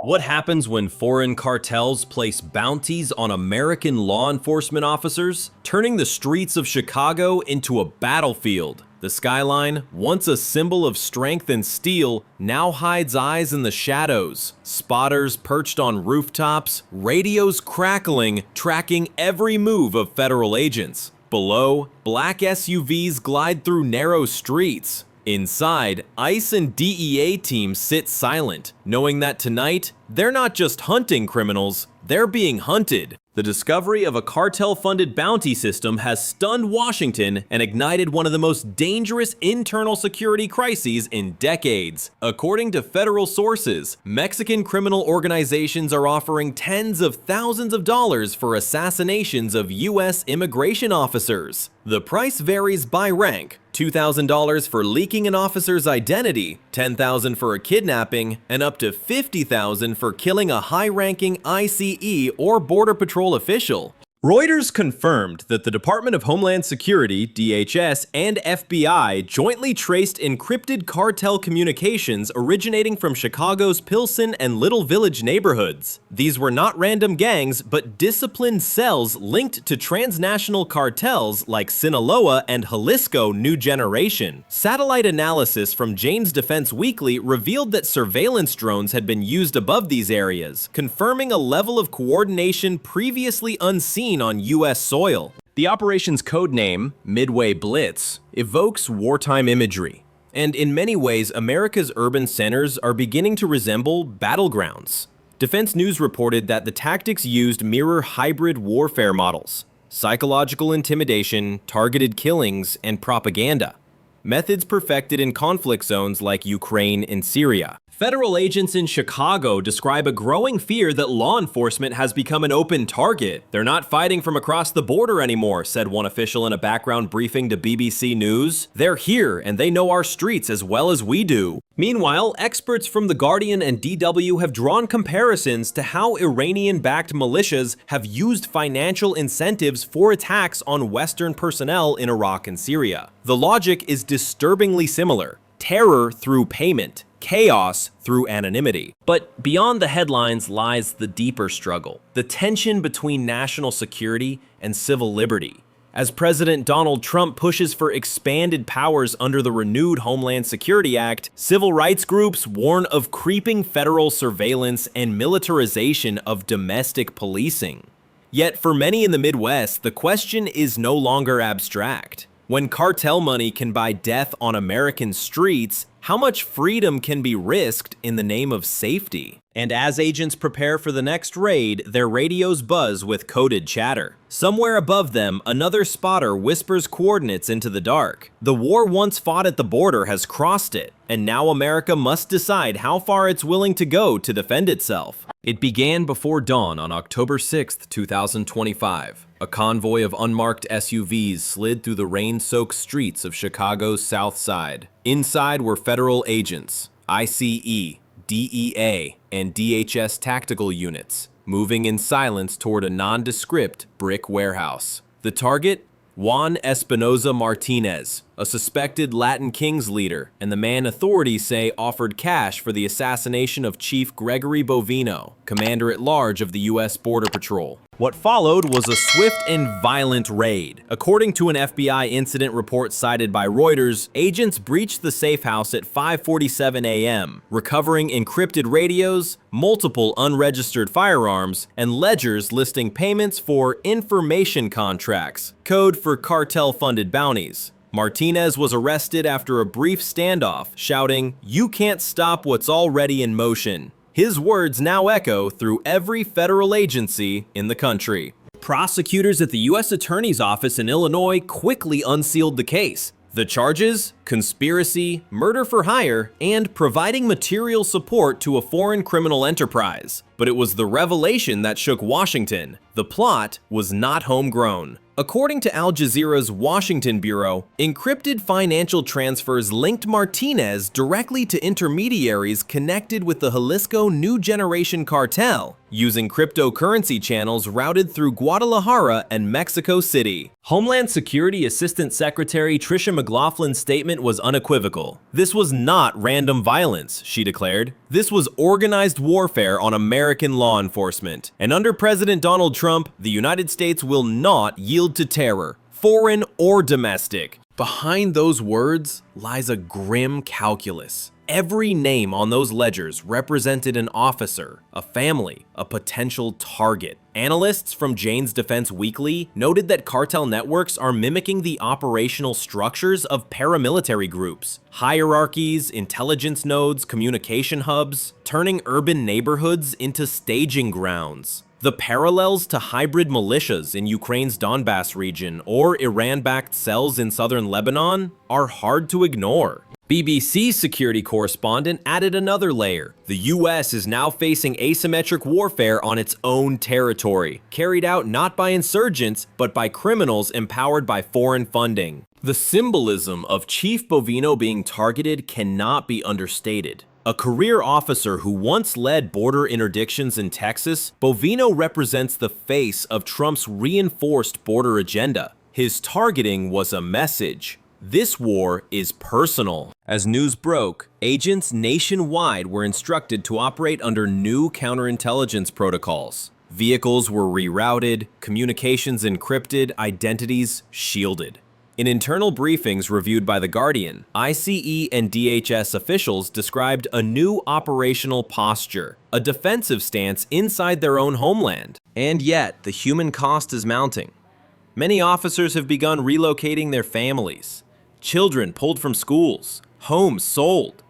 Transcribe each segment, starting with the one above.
What happens when foreign cartels place bounties on American law enforcement officers, turning the streets of Chicago into a battlefield? The skyline, once a symbol of strength and steel, now hides eyes in the shadows. Spotters perched on rooftops, radios crackling, tracking every move of federal agents. Below, black SUVs glide through narrow streets. Inside, ICE and DEA teams sit silent, knowing that tonight, they're not just hunting criminals, they're being hunted. The discovery of a cartel-funded bounty system has stunned Washington and ignited one of the most dangerous internal security crises in decades. According to federal sources, Mexican criminal organizations are offering tens of thousands of dollars for assassinations of U.S. immigration officers. The price varies by rank: $2,000 for leaking an officer's identity, $10,000 for a kidnapping, and up to $50,000 for killing a high-ranking ICE or Border Patrol official. Reuters confirmed that the Department of Homeland Security, DHS, and FBI jointly traced encrypted cartel communications originating from Chicago's Pilsen and Little Village neighborhoods. These were not random gangs, but disciplined cells linked to transnational cartels like Sinaloa and Jalisco New Generation. Satellite analysis from Jane's Defense Weekly revealed that surveillance drones had been used above these areas, confirming a level of coordination previously unseen on U.S. soil. The operation's codename, Midway Blitz, evokes wartime imagery. And in many ways, America's urban centers are beginning to resemble battlegrounds. Defense News reported that the tactics used mirror hybrid warfare models: psychological intimidation, targeted killings, and propaganda. Methods perfected in conflict zones like Ukraine and Syria. Federal agents in Chicago describe a growing fear that law enforcement has become an open target. "They're not fighting from across the border anymore," said one official in a background briefing to BBC News. "They're here, and they know our streets as well as we do." Meanwhile, experts from The Guardian and DW have drawn comparisons to how Iranian-backed militias have used financial incentives for attacks on Western personnel in Iraq and Syria. The logic is disturbingly similar: terror through payment, chaos through anonymity. But beyond the headlines lies the deeper struggle: the tension between national security and civil liberty. As President Donald Trump pushes for expanded powers under the renewed Homeland Security Act, civil rights groups warn of creeping federal surveillance and militarization of domestic policing. Yet for many in the Midwest, the question is no longer abstract. When cartel money can buy death on American streets, how much freedom can be risked in the name of safety? And as agents prepare for the next raid, their radios buzz with coded chatter. Somewhere above them, another spotter whispers coordinates into the dark. The war once fought at the border has crossed it, and now America must decide how far it's willing to go to defend itself. It began before dawn on October 6th, 2025. A convoy of unmarked SUVs slid through the rain-soaked streets of Chicago's South Side. Inside were federal agents, ICE, DEA, and DHS tactical units, moving in silence toward a nondescript brick warehouse. The target? Juan Espinoza Martinez, a suspected Latin Kings leader, and the man authorities say offered cash for the assassination of Chief Gregory Bovino, Commander-at-Large of the U.S. Border Patrol. What followed was a swift and violent raid. According to an FBI incident report cited by Reuters, agents breached the safe house at 5:47 a.m., recovering encrypted radios, multiple unregistered firearms, and ledgers listing payments for information contracts, code for cartel-funded bounties. Martinez was arrested after a brief standoff, shouting, "You can't stop what's already in motion." His words now echo through every federal agency in the country. Prosecutors at the U.S. Attorney's Office in Illinois quickly unsealed the case. The charges? Conspiracy, murder for hire, and providing material support to a foreign criminal enterprise. But it was the revelation that shook Washington. The plot was not homegrown. According to Al Jazeera's Washington Bureau, encrypted financial transfers linked Martinez directly to intermediaries connected with the Jalisco New Generation cartel. using cryptocurrency channels routed through Guadalajara and Mexico City. Homeland Security Assistant Secretary Tricia McLaughlin's statement was unequivocal. This was not random violence, she declared. This was organized warfare on American law enforcement. And under President Donald Trump, the United States will not yield to terror, foreign or domestic. Behind those words lies a grim calculus. Every name on those ledgers represented an officer, a family, a potential target. Analysts from Jane's Defense Weekly noted that cartel networks are mimicking the operational structures of paramilitary groups. Hierarchies, intelligence nodes, communication hubs, turning urban neighborhoods into staging grounds. The parallels to hybrid militias in Ukraine's Donbass region or Iran-backed cells in southern Lebanon are hard to ignore. BBC security correspondent added another layer. The US is now facing asymmetric warfare on its own territory, carried out not by insurgents, but by criminals empowered by foreign funding. The symbolism of Chief Bovino being targeted cannot be understated. A career officer who once led border interdictions in Texas, Bovino represents the face of Trump's reinforced border agenda. His targeting was a message. This war is personal. As news broke, agents nationwide were instructed to operate under new counterintelligence protocols. Vehicles were rerouted, communications encrypted, identities shielded. In internal briefings reviewed by The Guardian, ICE and DHS officials described a new operational posture, a defensive stance inside their own homeland. And yet, the human cost is mounting. Many officers have begun relocating their families. Children pulled from schools, homes sold.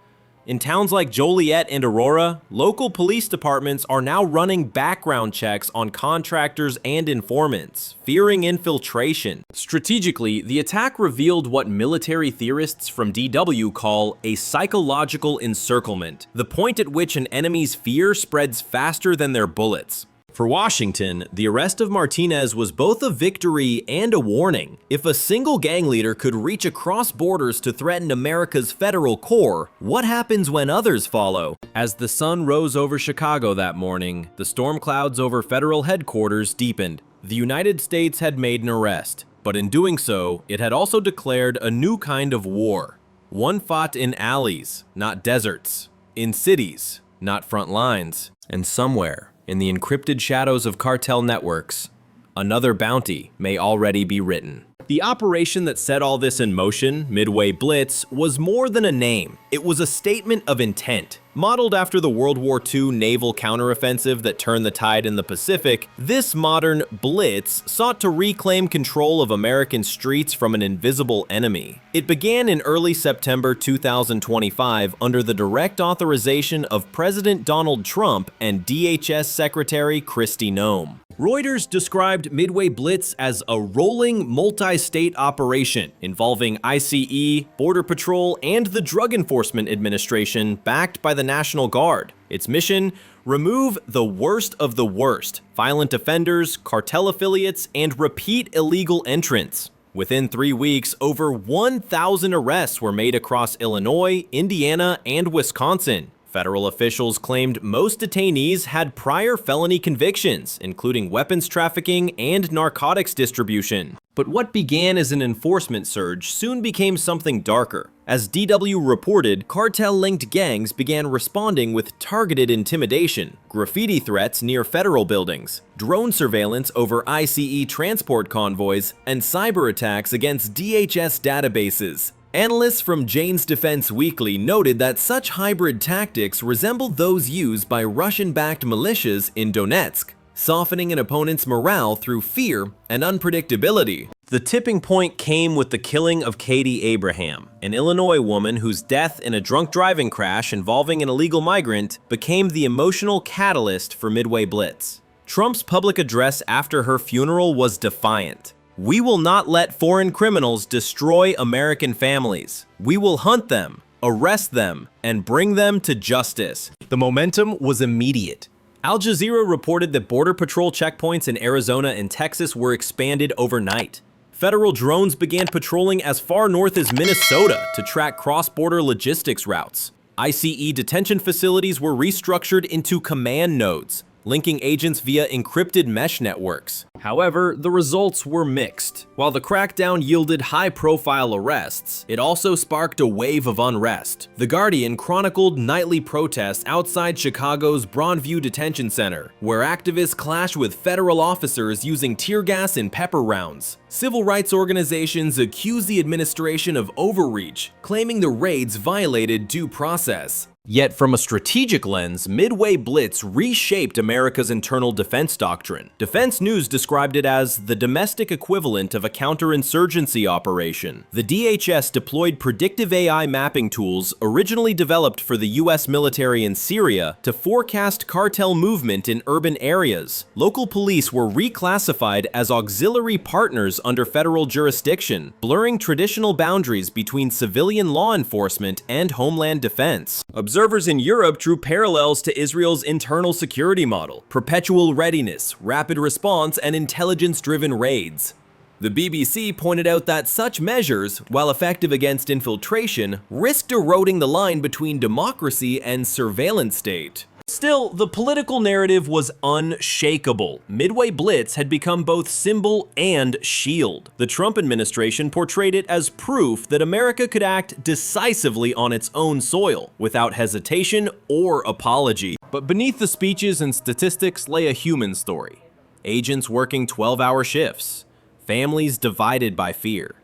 In towns like Joliet and Aurora, local police departments are now running background checks on contractors and informants, fearing infiltration. Strategically, the attack revealed what military theorists from DW call a psychological encirclement, the point at which an enemy's fear spreads faster than their bullets. For Washington, the arrest of Martinez was both a victory and a warning. If a single gang leader could reach across borders to threaten America's federal core, what happens when others follow? As the sun rose over Chicago that morning, the storm clouds over federal headquarters deepened. The United States had made an arrest, but in doing so, it had also declared a new kind of war. One fought in alleys, not deserts, in cities, not front lines, and somewhere in the encrypted shadows of cartel networks, another bounty may already be written. The operation that set all this in motion, Midway Blitz, was more than a name. It was a statement of intent. Modeled after the World War II naval counteroffensive that turned the tide in the Pacific, this modern blitz sought to reclaim control of American streets from an invisible enemy. It began in early September 2025 under the direct authorization of President Donald Trump and DHS Secretary Kristi Noem. Reuters described Midway Blitz as a rolling multi-state operation involving ICE, Border Patrol, and the Drug Enforcement Administration backed by the National Guard. Its mission: remove the worst of the worst, violent offenders, cartel affiliates, and repeat illegal entrants. Within 3 weeks, over 1,000 arrests were made across Illinois, Indiana, and Wisconsin. Federal officials claimed most detainees had prior felony convictions, including weapons trafficking and narcotics distribution. But what began as an enforcement surge soon became something darker. As DW reported, cartel-linked gangs began responding with targeted intimidation, graffiti threats near federal buildings, drone surveillance over ICE transport convoys, and cyber attacks against DHS databases. Analysts from Jane's Defense Weekly noted that such hybrid tactics resembled those used by Russian-backed militias in Donetsk, softening an opponent's morale through fear and unpredictability. The tipping point came with the killing of Katie Abraham, an Illinois woman whose death in a drunk driving crash involving an illegal migrant became the emotional catalyst for Midway Blitz. Trump's public address after her funeral was defiant. "We will not let foreign criminals destroy American families. We will hunt them, arrest them, and bring them to justice." The momentum was immediate. Al Jazeera reported that Border Patrol checkpoints in Arizona and Texas were expanded overnight. Federal drones began patrolling as far north as Minnesota to track cross-border logistics routes. ICE detention facilities were restructured into command nodes. linking agents via encrypted mesh networks. However, the results were mixed. While the crackdown yielded high-profile arrests, it also sparked a wave of unrest. The Guardian chronicled nightly protests outside Chicago's Broadview Detention Center, where activists clashed with federal officers using tear gas and pepper rounds. Civil rights organizations accused the administration of overreach, claiming the raids violated due process. Yet from a strategic lens, Midway Blitz reshaped America's internal defense doctrine. Defense News described it as the domestic equivalent of a counterinsurgency operation. The DHS deployed predictive AI mapping tools originally developed for the US military in Syria to forecast cartel movement in urban areas. Local police were reclassified as auxiliary partners under federal jurisdiction, blurring traditional boundaries between civilian law enforcement and homeland defense. Observers in Europe drew parallels to Israel's internal security model: perpetual readiness, rapid response, and intelligence-driven raids. The BBC pointed out that such measures, while effective against infiltration, risked eroding the line between democracy and surveillance state. Still, the political narrative was unshakable. Midway Blitz had become both symbol and shield. The Trump administration portrayed it as proof that America could act decisively on its own soil, without hesitation or apology. But beneath the speeches and statistics lay a human story. Agents working 12-hour shifts, families divided by fear,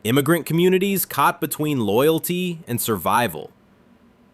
immigrant communities caught between loyalty and survival.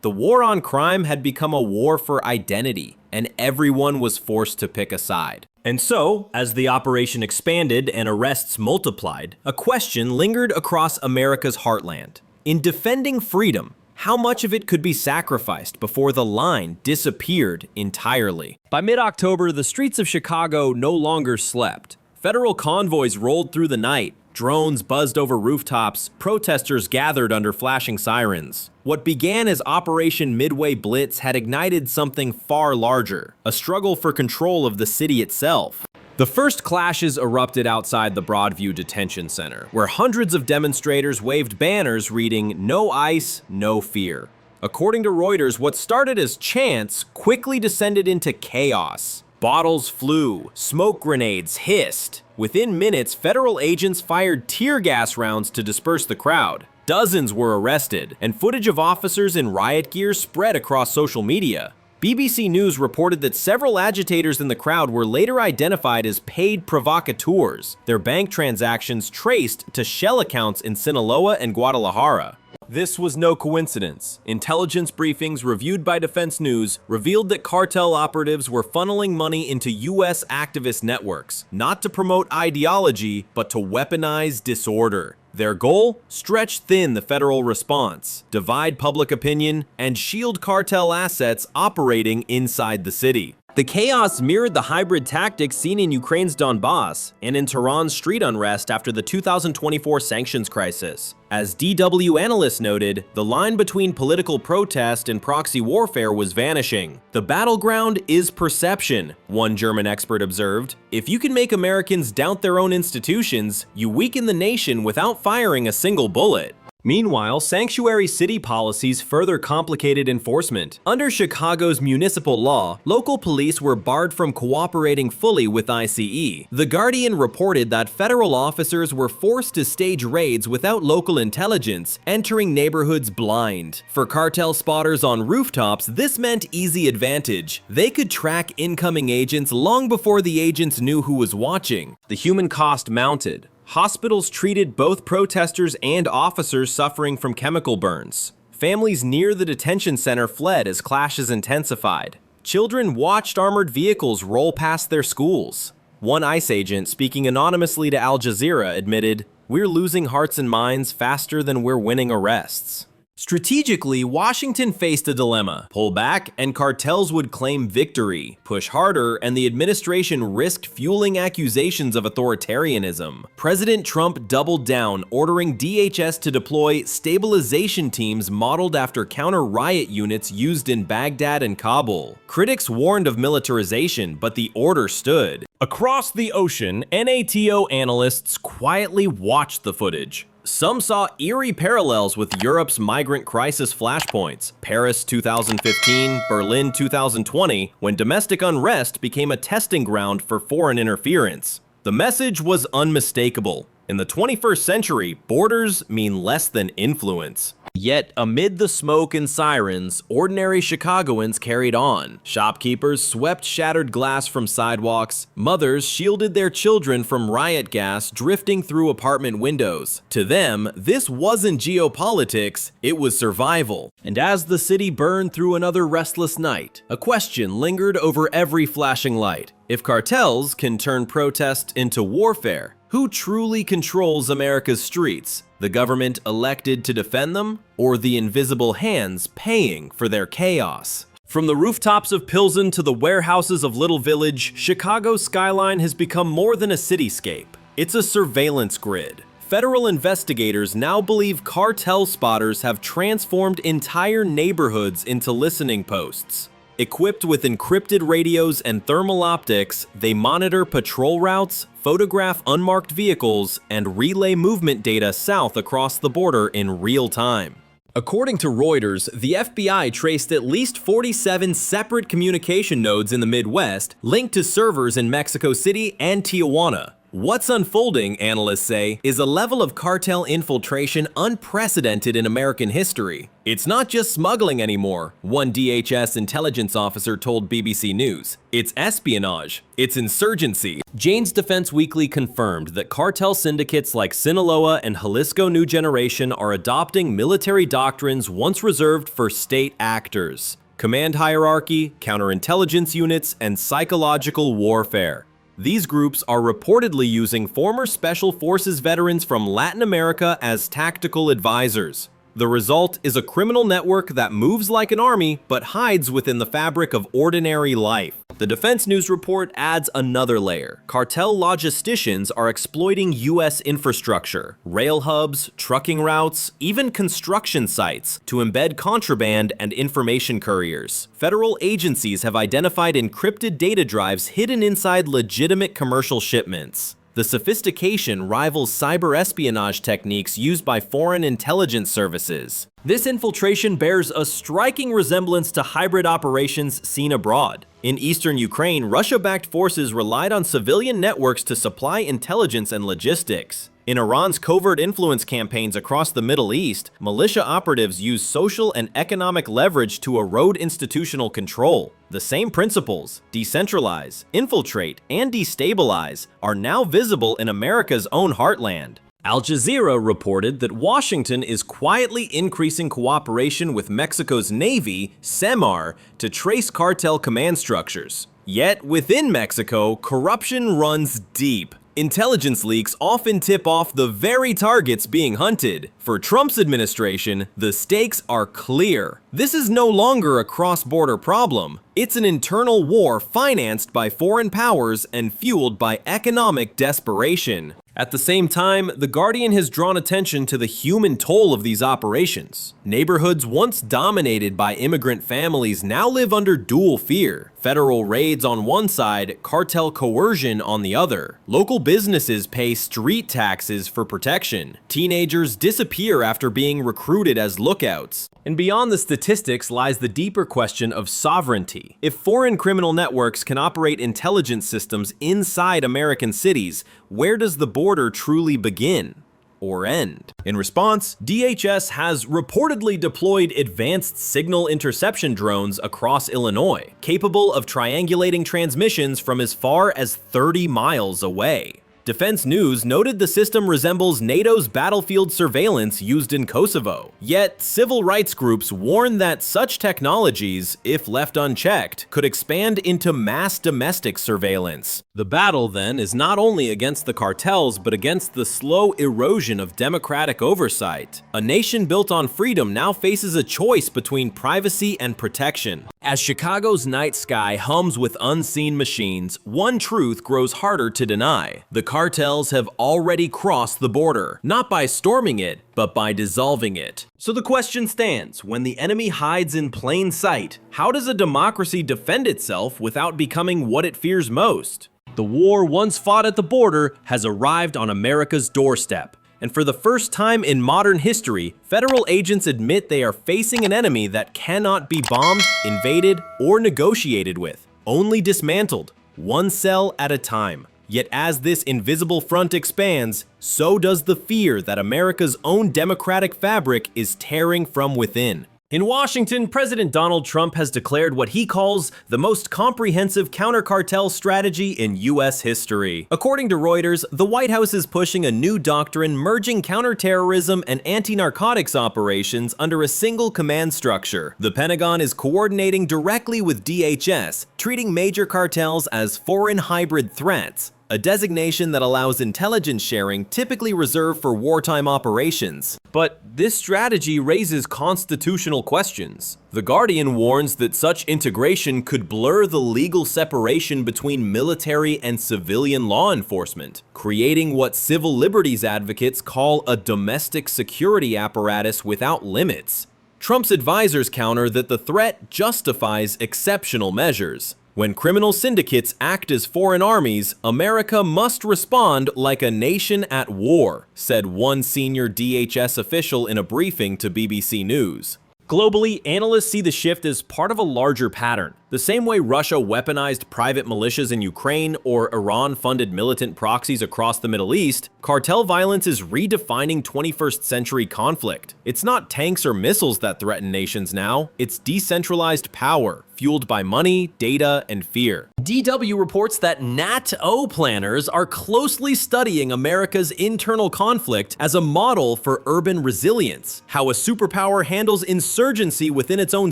The war on crime had become a war for identity, and everyone was forced to pick a side. And so, as the operation expanded and arrests multiplied, a question lingered across America's heartland. In defending freedom, how much of it could be sacrificed before the line disappeared entirely? By mid-October, the streets of Chicago no longer slept. Federal convoys rolled through the night. Drones buzzed over rooftops, protesters gathered under flashing sirens. What began as Operation Midway Blitz had ignited something far larger, a struggle for control of the city itself. The first clashes erupted outside the Broadview Detention Center, where hundreds of demonstrators waved banners reading "No ICE, no fear." According to Reuters, what started as chants quickly descended into chaos. Bottles flew, smoke grenades hissed. Within minutes, federal agents fired tear gas rounds to disperse the crowd. Dozens were arrested, and footage of officers in riot gear spread across social media. BBC News reported that several agitators in the crowd were later identified as paid provocateurs, their bank transactions traced to shell accounts in Sinaloa and Guadalajara. This was no coincidence. Intelligence briefings reviewed by Defense News revealed that cartel operatives were funneling money into US activist networks, not to promote ideology, but to weaponize disorder. Their goal? Stretch thin the federal response, divide public opinion, and shield cartel assets operating inside the city. The chaos mirrored the hybrid tactics seen in Ukraine's Donbass and in Tehran's street unrest after the 2024 sanctions crisis. As DW analysts noted, the line between political protest and proxy warfare was vanishing. The battleground is perception, one German expert observed. If you can make Americans doubt their own institutions, you weaken the nation without firing a single bullet. Meanwhile, sanctuary city policies further complicated enforcement. Under Chicago's municipal law, local police were barred from cooperating fully with ICE. The Guardian reported that federal officers were forced to stage raids without local intelligence, entering neighborhoods blind. For cartel spotters on rooftops, this meant easy advantage. They could track incoming agents long before the agents knew who was watching. The human cost mounted. Hospitals treated both protesters and officers suffering from chemical burns. Families near the detention center fled as clashes intensified. Children watched armored vehicles roll past their schools. One ICE agent, speaking anonymously to Al Jazeera, admitted, "We're losing hearts and minds faster than we're winning arrests." Strategically, Washington faced a dilemma: pull back and cartels would claim victory, push harder and the administration risked fueling accusations of authoritarianism. President Trump doubled down, ordering DHS to deploy stabilization teams modeled after counter-riot units used in Baghdad and Kabul. Critics warned of militarization, but the order stood. Across the ocean, NATO analysts quietly watched the footage. Some saw eerie parallels with Europe's migrant crisis flashpoints, Paris 2015, Berlin 2020, when domestic unrest became a testing ground for foreign interference. The message was unmistakable. In the 21st century, borders mean less than influence. Yet, amid the smoke and sirens, ordinary Chicagoans carried on. Shopkeepers swept shattered glass from sidewalks. Mothers shielded their children from riot gas drifting through apartment windows. To them, this wasn't geopolitics, it was survival. And as the city burned through another restless night, a question lingered over every flashing light. If cartels can turn protest into warfare, who truly controls America's streets? The government elected to defend them, or the invisible hands paying for their chaos? From the rooftops of Pilsen to the warehouses of Little Village, Chicago's skyline has become more than a cityscape. It's a surveillance grid. Federal investigators now believe cartel spotters have transformed entire neighborhoods into listening posts. Equipped with encrypted radios and thermal optics, they monitor patrol routes, photograph unmarked vehicles, and relay movement data south across the border in real time. According to Reuters, the FBI traced at least 47 separate communication nodes in the Midwest linked to servers in Mexico City and Tijuana. What's unfolding, analysts say, is a level of cartel infiltration unprecedented in American history. It's not just smuggling anymore, one DHS intelligence officer told BBC News. It's espionage. It's insurgency. Jane's Defense Weekly confirmed that cartel syndicates like Sinaloa and Jalisco New Generation are adopting military doctrines once reserved for state actors: command hierarchy, counterintelligence units, and psychological warfare. These groups are reportedly using former Special Forces veterans from Latin America as tactical advisors. The result is a criminal network that moves like an army but hides within the fabric of ordinary life. The Defense News report adds another layer. Cartel logisticians are exploiting U.S. infrastructure, rail hubs, trucking routes, even construction sites to embed contraband and information couriers. Federal agencies have identified encrypted data drives hidden inside legitimate commercial shipments. The sophistication rivals cyber espionage techniques used by foreign intelligence services. This infiltration bears a striking resemblance to hybrid operations seen abroad. In eastern Ukraine, Russia-backed forces relied on civilian networks to supply intelligence and logistics. In Iran's covert influence campaigns across the Middle East, militia operatives use social and economic leverage to erode institutional control. The same principles, decentralize, infiltrate, and destabilize, are now visible in America's own heartland. Al Jazeera reported that Washington is quietly increasing cooperation with Mexico's Navy, SEMAR, to trace cartel command structures. Yet, within Mexico, corruption runs deep. Intelligence leaks often tip off the very targets being hunted. For Trump's administration, the stakes are clear. This is no longer a cross-border problem. It's an internal war financed by foreign powers and fueled by economic desperation. At the same time, The Guardian has drawn attention to the human toll of these operations. Neighborhoods once dominated by immigrant families now live under dual fear. Federal raids on one side, cartel coercion on the other. Local businesses pay street taxes for protection. Teenagers disappear after being recruited as lookouts. And beyond the statistics lies the deeper question of sovereignty. If foreign criminal networks can operate intelligence systems inside American cities, where does the border truly begin or end? In response, DHS has reportedly deployed advanced signal interception drones across Illinois, capable of triangulating transmissions from as far as 30 miles away. Defense News noted the system resembles NATO's battlefield surveillance used in Kosovo. Yet, civil rights groups warn that such technologies, if left unchecked, could expand into mass domestic surveillance. The battle, then, is not only against the cartels, but against the slow erosion of democratic oversight. A nation built on freedom now faces a choice between privacy and protection. As Chicago's night sky hums with unseen machines, one truth grows harder to deny. The cartels have already crossed the border, not by storming it, but by dissolving it. So the question stands, when the enemy hides in plain sight, how does a democracy defend itself without becoming what it fears most? The war once fought at the border has arrived on America's doorstep. And for the first time in modern history, federal agents admit they are facing an enemy that cannot be bombed, invaded, or negotiated with, only dismantled, one cell at a time. Yet as this invisible front expands, so does the fear that America's own democratic fabric is tearing from within. In Washington, President Donald Trump has declared what he calls the most comprehensive counter-cartel strategy in U.S. history. According to Reuters, the White House is pushing a new doctrine merging counterterrorism and anti-narcotics operations under a single command structure. The Pentagon is coordinating directly with DHS, treating major cartels as foreign hybrid threats, a designation that allows intelligence sharing typically reserved for wartime operations. But this strategy raises constitutional questions. The Guardian warns that such integration could blur the legal separation between military and civilian law enforcement, creating what civil liberties advocates call a domestic security apparatus without limits. Trump's advisors counter that the threat justifies exceptional measures. When criminal syndicates act as foreign armies, America must respond like a nation at war, said one senior DHS official in a briefing to BBC News. Globally, analysts see the shift as part of a larger pattern. The same way Russia weaponized private militias in Ukraine or Iran funded militant proxies across the Middle East, cartel violence is redefining 21st century conflict. It's not tanks or missiles that threaten nations now, it's decentralized power, fueled by money, data, and fear. DW reports that NATO planners are closely studying America's internal conflict as a model for urban resilience. How a superpower handles insurgency within its own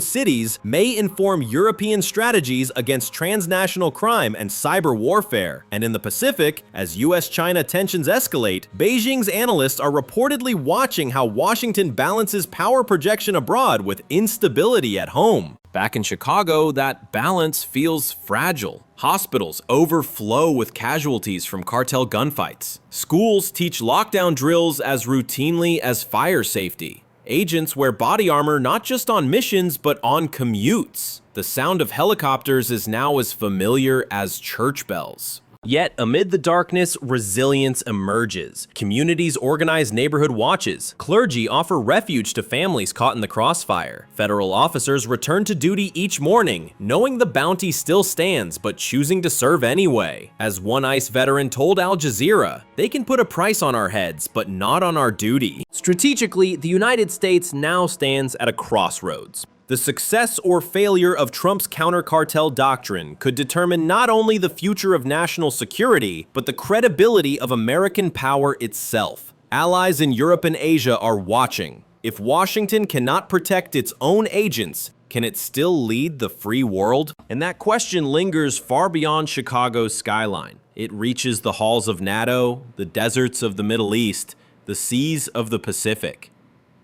cities may inform European strategies against transnational crime and cyber warfare. And in the Pacific, as US-China tensions escalate, Beijing's analysts are reportedly watching how Washington balances power projection abroad with instability at home. Back in Chicago, that balance feels fragile. Hospitals overflow with casualties from cartel gunfights. Schools teach lockdown drills as routinely as fire safety. Agents wear body armor not just on missions, but on commutes. The sound of helicopters is now as familiar as church bells. Yet, amid the darkness, resilience emerges. Communities organize neighborhood watches. Clergy offer refuge to families caught in the crossfire. Federal officers return to duty each morning, knowing the bounty still stands, but choosing to serve anyway. As one ICE veteran told Al Jazeera, "They can put a price on our heads, but not on our duty." Strategically, the United States now stands at a crossroads. The success or failure of Trump's counter-cartel doctrine could determine not only the future of national security, but the credibility of American power itself. Allies in Europe and Asia are watching. If Washington cannot protect its own agents, can it still lead the free world? And that question lingers far beyond Chicago's skyline. It reaches the halls of NATO, the deserts of the Middle East, the seas of the Pacific.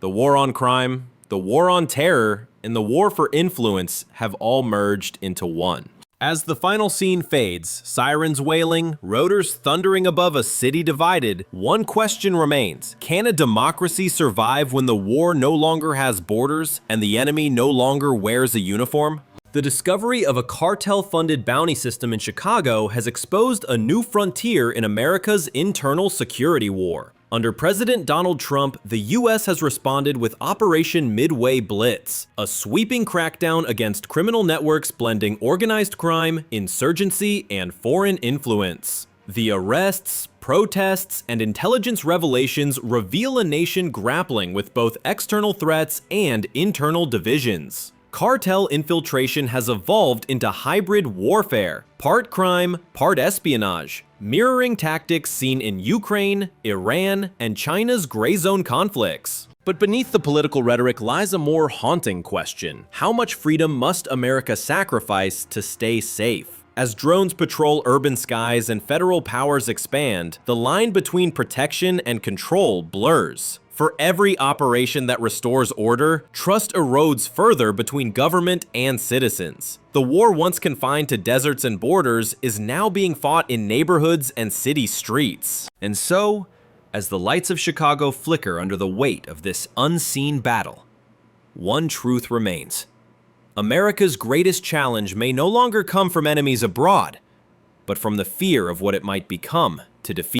The war on crime, the war on terror, and the war for influence have all merged into one. As the final scene fades, sirens wailing, rotors thundering above a city divided, one question remains. Can a democracy survive when the war no longer has borders and the enemy no longer wears a uniform? The discovery of a cartel-funded bounty system in Chicago has exposed a new frontier in America's internal security war. Under President Donald Trump, the U.S. has responded with Operation Midway Blitz, a sweeping crackdown against criminal networks blending organized crime, insurgency, and foreign influence. The arrests, protests, and intelligence revelations reveal a nation grappling with both external threats and internal divisions. Cartel infiltration has evolved into hybrid warfare, part crime, part espionage, mirroring tactics seen in Ukraine, Iran, and China's gray zone conflicts. But beneath the political rhetoric lies a more haunting question. How much freedom must America sacrifice to stay safe? As drones patrol urban skies and federal powers expand, the line between protection and control blurs. For every operation that restores order, trust erodes further between government and citizens. The war once confined to deserts and borders is now being fought in neighborhoods and city streets. And so, as the lights of Chicago flicker under the weight of this unseen battle, one truth remains. America's greatest challenge may no longer come from enemies abroad, but from the fear of what it might become to defeat